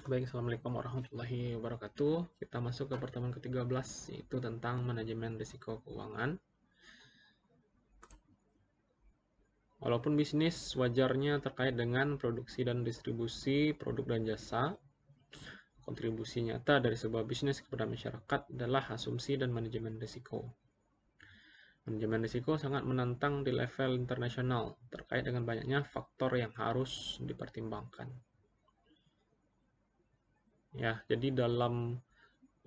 Baik, Assalamualaikum warahmatullahi wabarakatuh. Kita masuk ke pertemuan ke-13, yaitu tentang manajemen risiko keuangan. Walaupun bisnis wajarnya terkait dengan produksi dan distribusi produk dan jasa, kontribusi nyata dari sebuah bisnis kepada masyarakat adalah asumsi dan manajemen risiko. Manajemen risiko sangat menantang di level internasional terkait dengan banyaknya faktor yang harus dipertimbangkan. Ya, jadi dalam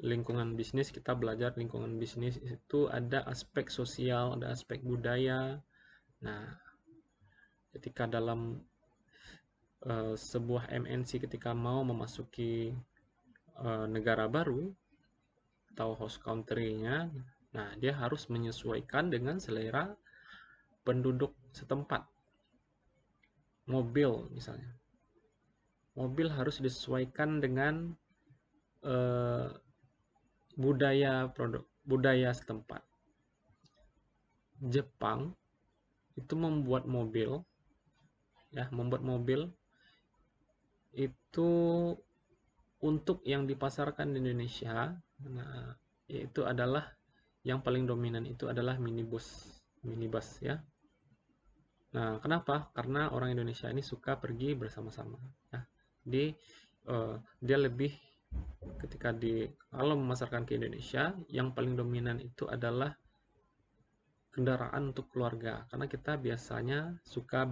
lingkungan bisnis kita belajar lingkungan bisnis itu ada aspek sosial, ada aspek budaya. Nah, ketika dalam sebuah MNC ketika mau memasuki negara baru atau host country-nya, nah dia harus menyesuaikan dengan selera penduduk setempat. Mobil misalnya. Mobil harus disesuaikan dengan budaya setempat. Jepang itu membuat mobil itu untuk yang dipasarkan di Indonesia. Nah, yaitu adalah yang paling dominan itu adalah minibus ya. Nah, kenapa? Karena orang Indonesia ini suka pergi bersama-sama ya. Dia lebih ketika kalau memasarkan ke Indonesia, yang paling dominan itu adalah kendaraan untuk keluarga, karena kita biasanya suka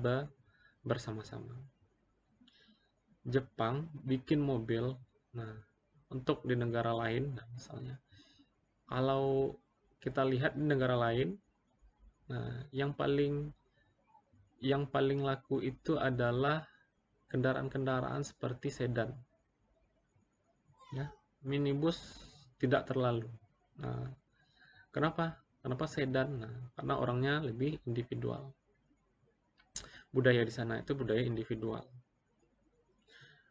bersama-sama. Jepang bikin mobil, nah untuk di negara lain, nah, misalnya kalau kita lihat di negara lain, nah yang paling laku itu adalah kendaraan-kendaraan seperti sedan, ya. Minibus tidak terlalu. Nah, kenapa sedan? Nah, karena orangnya lebih individual. Budaya di sana itu budaya individual.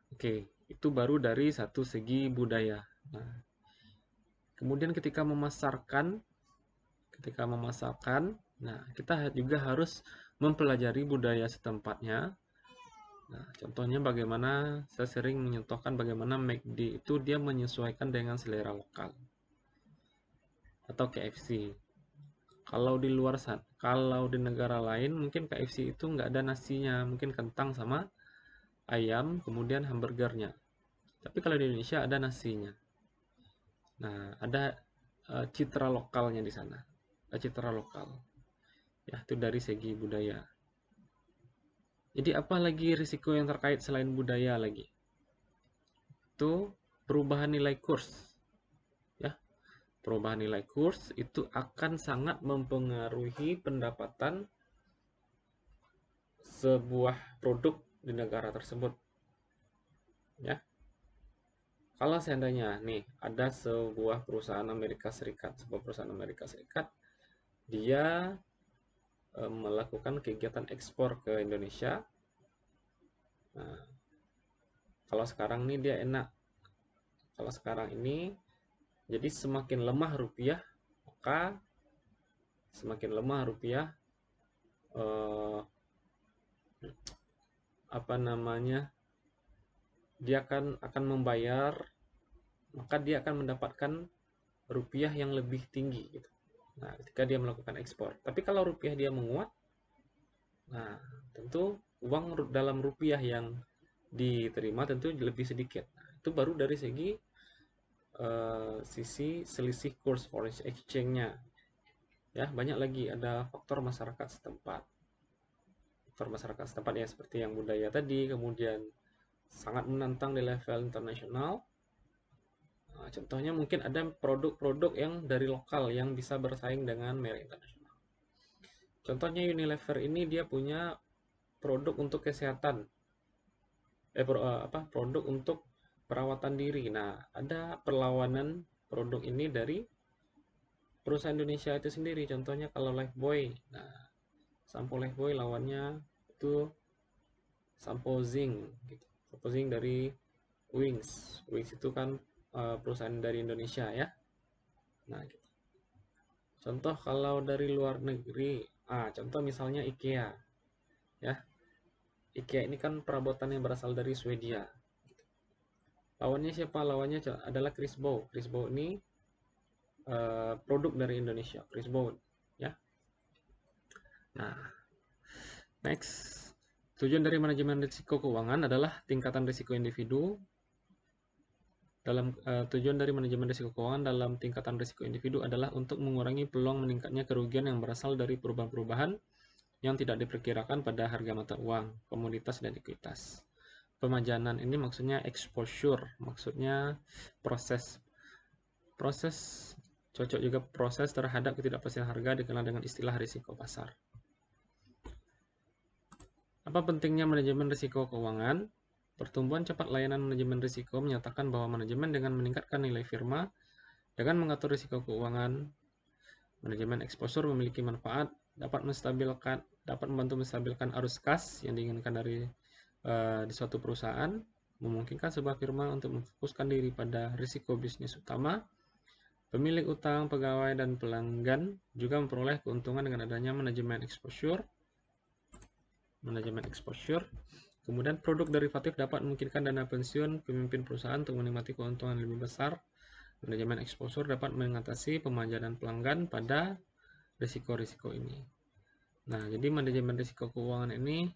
Oke, itu baru dari satu segi budaya. Nah, kemudian ketika memasarkan, nah kita juga harus mempelajari budaya setempatnya. Nah, contohnya bagaimana saya sering menyentuhkan bagaimana McD itu dia menyesuaikan dengan selera lokal atau KFC. Kalau di negara lain mungkin KFC itu nggak ada nasinya, mungkin kentang sama ayam, kemudian hamburgernya. Tapi kalau di Indonesia ada nasinya. Nah, ada citra lokalnya di sana. Citra lokal. Ya, itu dari segi budaya. Jadi apa lagi risiko yang terkait selain budaya lagi? Itu perubahan nilai kurs. Ya. Perubahan nilai kurs itu akan sangat mempengaruhi pendapatan sebuah produk di negara tersebut. Ya. Kalau seandainya nih ada sebuah perusahaan Amerika Serikat, dia melakukan kegiatan ekspor ke Indonesia. Nah, kalau sekarang ini dia enak. Kalau sekarang ini jadi semakin lemah rupiah, maka semakin lemah rupiah dia akan membayar, maka dia akan mendapatkan rupiah yang lebih tinggi gitu. Nah, ketika dia melakukan ekspor. Tapi kalau rupiah dia menguat, nah tentu uang dalam rupiah yang diterima tentu lebih sedikit. Nah, itu baru dari segi sisi selisih kurs foreign exchange-nya. Ya, banyak lagi ada faktor masyarakat setempat. Faktor masyarakat setempat ya seperti yang budaya tadi, kemudian sangat menantang di level internasional. Nah, contohnya mungkin ada produk-produk yang dari lokal yang bisa bersaing dengan merek internasional. Contohnya Unilever ini dia punya produk untuk kesehatan, produk untuk perawatan diri. Nah, ada perlawanan produk ini dari perusahaan Indonesia itu sendiri. Contohnya kalau Lifebuoy, nah sampo Lifebuoy lawannya itu sampo Zinc, gitu. Sampo Zinc dari Wings. Wings itu kan perusahaan dari Indonesia ya. Nah, gitu. Contoh kalau dari luar negeri, contoh misalnya IKEA, ya. IKEA ini kan perabotan yang berasal dari Swedia. Lawannya siapa? Lawannya adalah Chris Bow. Chris Bow ini produk dari Indonesia, Chris Bow, ya. Nah, next. Tujuan dari manajemen risiko keuangan adalah tingkatan risiko individu. Tujuan dari manajemen risiko keuangan dalam tingkatan risiko individu adalah untuk mengurangi peluang meningkatnya kerugian yang berasal dari perubahan-perubahan yang tidak diperkirakan pada harga mata uang, komoditas, dan ekuitas. Pemajanan ini maksudnya exposure, maksudnya proses cocok juga proses terhadap ketidakpastian harga dikenal dengan istilah risiko pasar. Apa pentingnya manajemen risiko keuangan? Pertumbuhan cepat layanan manajemen risiko menyatakan bahwa manajemen dengan meningkatkan nilai firma dengan mengatur risiko keuangan, manajemen exposure memiliki manfaat, dapat membantu menstabilkan arus kas yang diinginkan di suatu perusahaan, memungkinkan sebuah firma untuk memfokuskan diri pada risiko bisnis utama. Pemilik utang, pegawai, dan pelanggan juga memperoleh keuntungan dengan adanya manajemen exposure. Kemudian produk derivatif dapat memungkinkan dana pensiun pemimpin perusahaan untuk menikmati keuntungan lebih besar. Manajemen exposure dapat mengatasi pemajanan pelanggan pada risiko-risiko ini. Nah, jadi manajemen risiko keuangan ini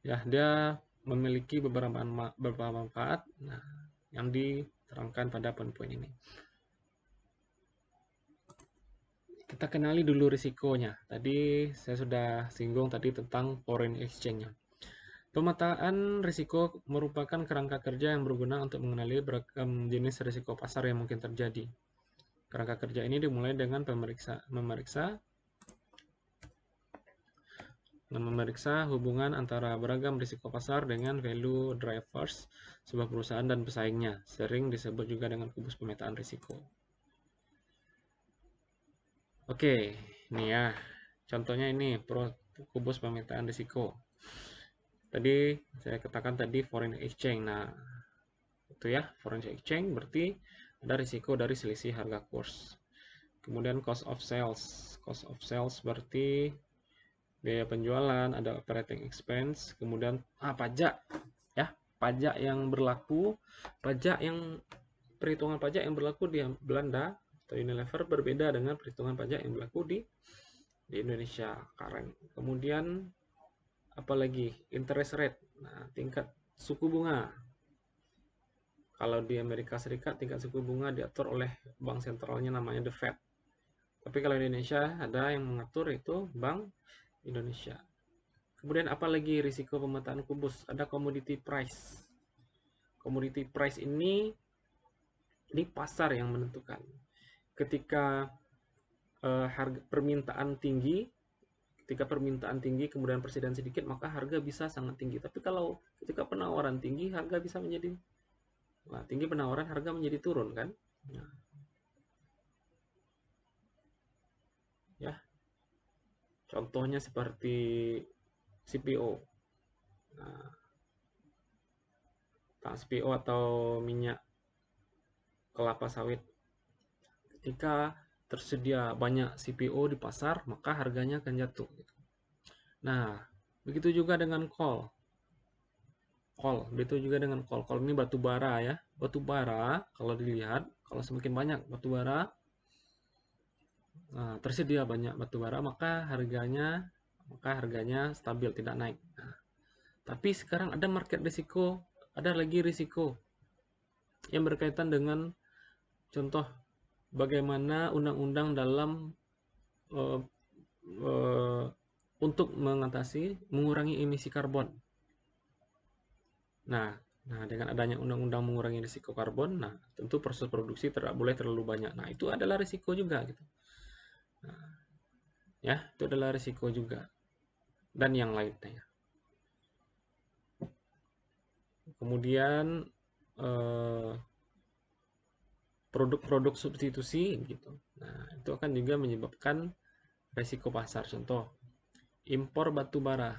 ya dia memiliki beberapa manfaat yang diterangkan pada poin-poin ini. Kita kenali dulu risikonya. Tadi saya sudah singgung tadi tentang foreign exchange-nya. Pemetaan risiko merupakan kerangka kerja yang berguna untuk mengenali beragam jenis risiko pasar yang mungkin terjadi. Kerangka kerja ini dimulai dengan memeriksa hubungan antara beragam risiko pasar dengan value drivers sebuah perusahaan dan pesaingnya, sering disebut juga dengan kubus pemetaan risiko. Oke, ini ya, contohnya ini kubus pemetaan risiko. Tadi saya katakan tadi foreign exchange. Nah, itu ya, foreign exchange berarti ada risiko dari selisih harga kurs. Kemudian cost of sales. Cost of sales berarti biaya penjualan, ada operating expense, kemudian pajak ya, pajak yang berlaku, perhitungan pajak yang berlaku di Belanda atau Unilever berbeda dengan perhitungan pajak yang berlaku di Indonesia karen. Kemudian apalagi interest rate, nah tingkat suku bunga. Kalau di Amerika Serikat tingkat suku bunga diatur oleh bank sentralnya namanya the Fed. Tapi kalau di Indonesia ada yang mengatur itu Bank Indonesia. Kemudian apalagi risiko pemetaan kubus, ada commodity price. Commodity price ini pasar yang menentukan. Ketika harga permintaan tinggi, kemudian persediaan sedikit, maka harga bisa sangat tinggi. Tapi kalau ketika penawaran tinggi, harga bisa menjadi tinggi, penawaran harga menjadi turun kan? Nah, ya, contohnya seperti CPO. Nah, CPO atau minyak kelapa sawit. Ketika tersedia banyak CPO di pasar, maka harganya akan jatuh. Nah, begitu juga dengan coal. Begitu juga dengan coal. Coal ini batu bara ya. Batu bara kalau dilihat, kalau semakin banyak batu bara, tersedia banyak batu bara, maka harganya stabil, tidak naik. Nah, tapi sekarang ada market risiko, ada lagi risiko yang berkaitan dengan contoh bagaimana undang-undang dalam untuk mengurangi emisi karbon. Nah, dengan adanya undang-undang mengurangi risiko karbon, nah tentu proses produksi tidak boleh terlalu banyak. Nah, itu adalah risiko juga gitu. Nah, ya, itu adalah risiko juga. Dan yang lainnya. Kemudian produk-produk substitusi gitu. Nah, itu akan juga menyebabkan risiko pasar. Contoh, impor batu bara.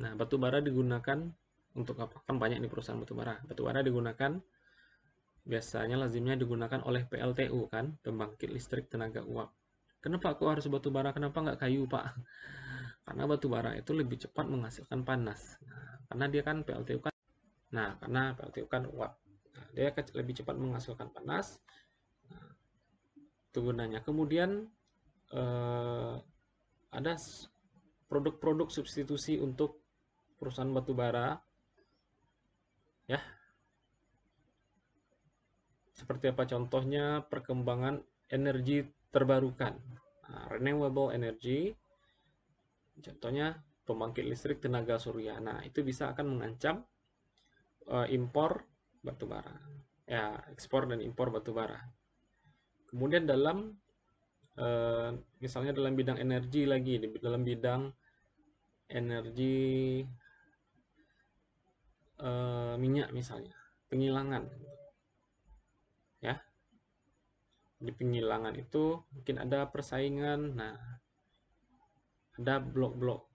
Nah, batu bara digunakan untuk apa? Kan banyak nih perusahaan batu bara. Batu bara digunakan biasanya lazimnya digunakan oleh PLTU kan, pembangkit listrik tenaga uap. Kenapa kok harus batu bara? Kenapa nggak kayu, Pak? Karena batu bara itu lebih cepat menghasilkan panas. Nah, karena dia kan PLTU kan Nah, karena PLTU kan uap. Nah, dia lebih cepat menghasilkan panas. Nah, itu gunanya. Kemudian ada produk-produk substitusi untuk perusahaan batubara, ya. Seperti apa contohnya? Perkembangan energi terbarukan, renewable energy. Contohnya pembangkit listrik tenaga surya. Nah, itu bisa akan mengancam impor batubara. Ya, ekspor dan impor batubara. Kemudian dalam misalnya dalam bidang energi lagi, dalam bidang energi minyak misalnya, penghilangan, ya. Di penghilangan itu mungkin ada persaingan. Nah, ada blok-blok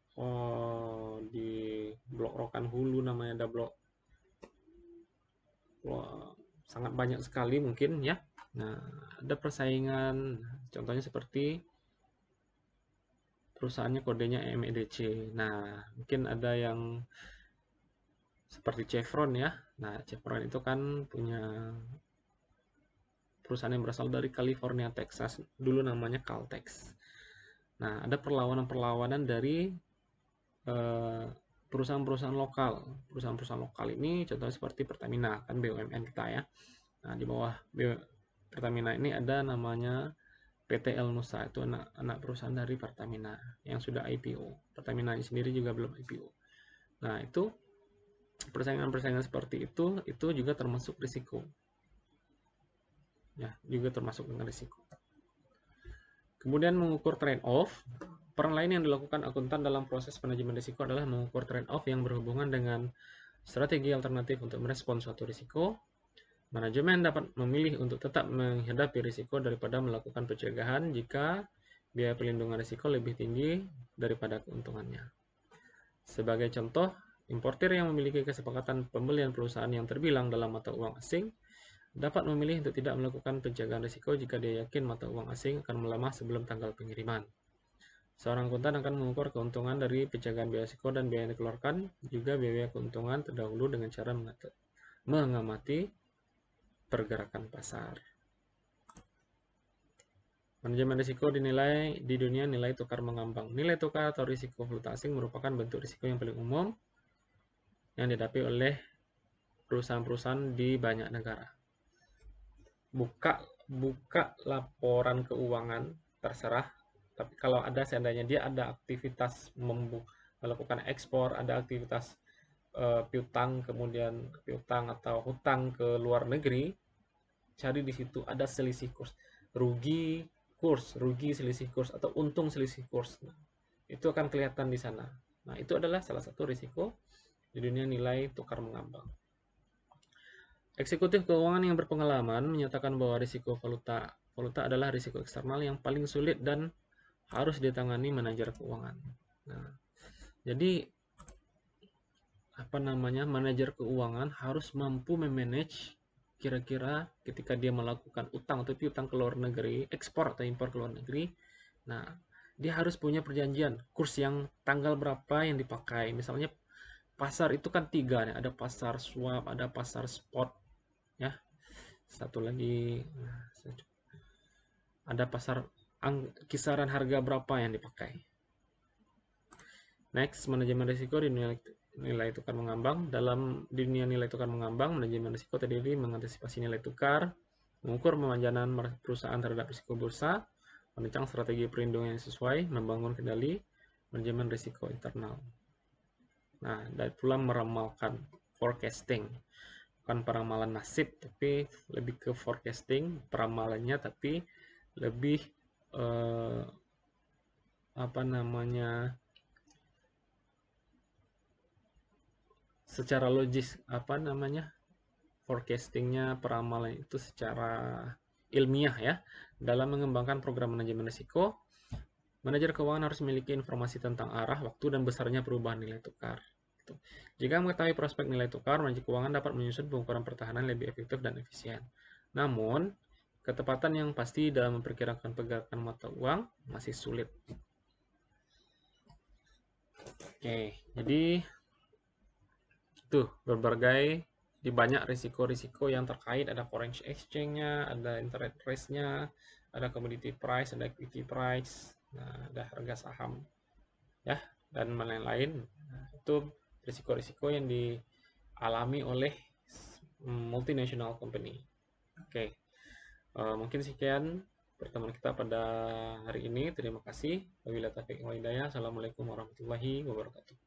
di blok Rokan Hulu namanya, ada blok sangat banyak sekali mungkin, ya. Nah, ada persaingan, contohnya seperti perusahaannya kodenya MEDC. Nah, mungkin ada yang seperti Chevron, ya. Nah, Chevron itu kan punya perusahaan yang berasal dari California, Texas. Dulu namanya Caltex. Nah, ada perlawanan-perlawanan dari perusahaan-perusahaan lokal. Perusahaan-perusahaan lokal ini contohnya seperti Pertamina, kan BUMN kita, ya. Nah, di bawah Pertamina ini ada namanya PT El Nusa, itu anak perusahaan dari Pertamina yang sudah IPO. Pertamina sendiri juga belum IPO. Nah, itu persaingan-persaingan seperti itu juga termasuk risiko. Ya, juga termasuk dengan risiko. Kemudian mengukur trade-off. Peran lain yang dilakukan akuntan dalam proses manajemen risiko adalah mengukur trade-off yang berhubungan dengan strategi alternatif untuk merespons suatu risiko. Manajemen dapat memilih untuk tetap menghadapi risiko daripada melakukan pencegahan jika biaya pelindungan risiko lebih tinggi daripada keuntungannya. Sebagai contoh, importir yang memiliki kesepakatan pembelian perusahaan yang terbilang dalam mata uang asing dapat memilih untuk tidak melakukan pencegahan risiko jika dia yakin mata uang asing akan melemah sebelum tanggal pengiriman. Seorang akuntan akan mengukur keuntungan dari pencegahan biaya risiko dan biaya yang dikeluarkan, juga biaya keuntungan terdahulu dengan cara mengamati pergerakan pasar. Manajemen risiko dinilai di dunia nilai tukar mengambang. Nilai tukar atau risiko valuta asing merupakan bentuk risiko yang paling umum yang dihadapi oleh perusahaan-perusahaan di banyak negara. Buka laporan keuangan terserah, tapi kalau ada seandainya dia ada aktivitas melakukan ekspor, ada aktivitas piutang, kemudian piutang atau hutang ke luar negeri, cari di situ ada selisih kurs, rugi selisih kurs, atau untung selisih kurs. Nah, itu akan kelihatan di sana. Nah, itu adalah salah satu risiko di dunia nilai tukar mengambang. Eksekutif keuangan yang berpengalaman menyatakan bahwa risiko valuta adalah risiko eksternal yang paling sulit dan harus ditangani manajer keuangan. Nah, jadi manajer keuangan harus mampu memanage kira-kira ketika dia melakukan utang atau piutang ke luar negeri, ekspor atau impor ke luar negeri. Nah, dia harus punya perjanjian kurs yang tanggal berapa yang dipakai. Misalnya pasar itu kan 3 nih, ada pasar swap, ada pasar spot, ya. Satu lagi ada pasar kisaran harga berapa yang dipakai. Next, manajemen risiko di nilai tukar mengambang. Dalam dunia nilai tukar mengambang, manajemen risiko terdiri mengantisipasi nilai tukar, mengukur pemanjangan perusahaan terhadap risiko bursa, merancang strategi perlindungan yang sesuai, membangun kendali, manajemen risiko internal. Nah, dan pula meramalkan, forecasting. Bukan peramalan nasib, tapi lebih ke forecasting, peramalannya tapi lebih secara logis, forecastingnya, peramalan itu secara ilmiah, ya. Dalam mengembangkan program manajemen risiko, manajer keuangan harus memiliki informasi tentang arah, waktu, dan besarnya perubahan nilai tukar. Jika mengetahui prospek nilai tukar, manajer keuangan dapat menyusun pengukuran pertahanan lebih efektif dan efisien. Namun, ketepatan yang pasti dalam memperkirakan pergerakan mata uang masih sulit. Oke, jadi Tuh, berbagai di banyak risiko-risiko yang terkait, ada foreign exchange-nya, ada interest rate-nya, ada commodity price, ada equity price, nah, ada harga saham, ya, dan lain-lain. Nah, itu risiko-risiko yang dialami oleh multinational company. Oke, mungkin sekian pertemuan kita pada hari ini. Terima kasih. Wabillahi taufiq wal hidayah. Assalamualaikum warahmatullahi wabarakatuh.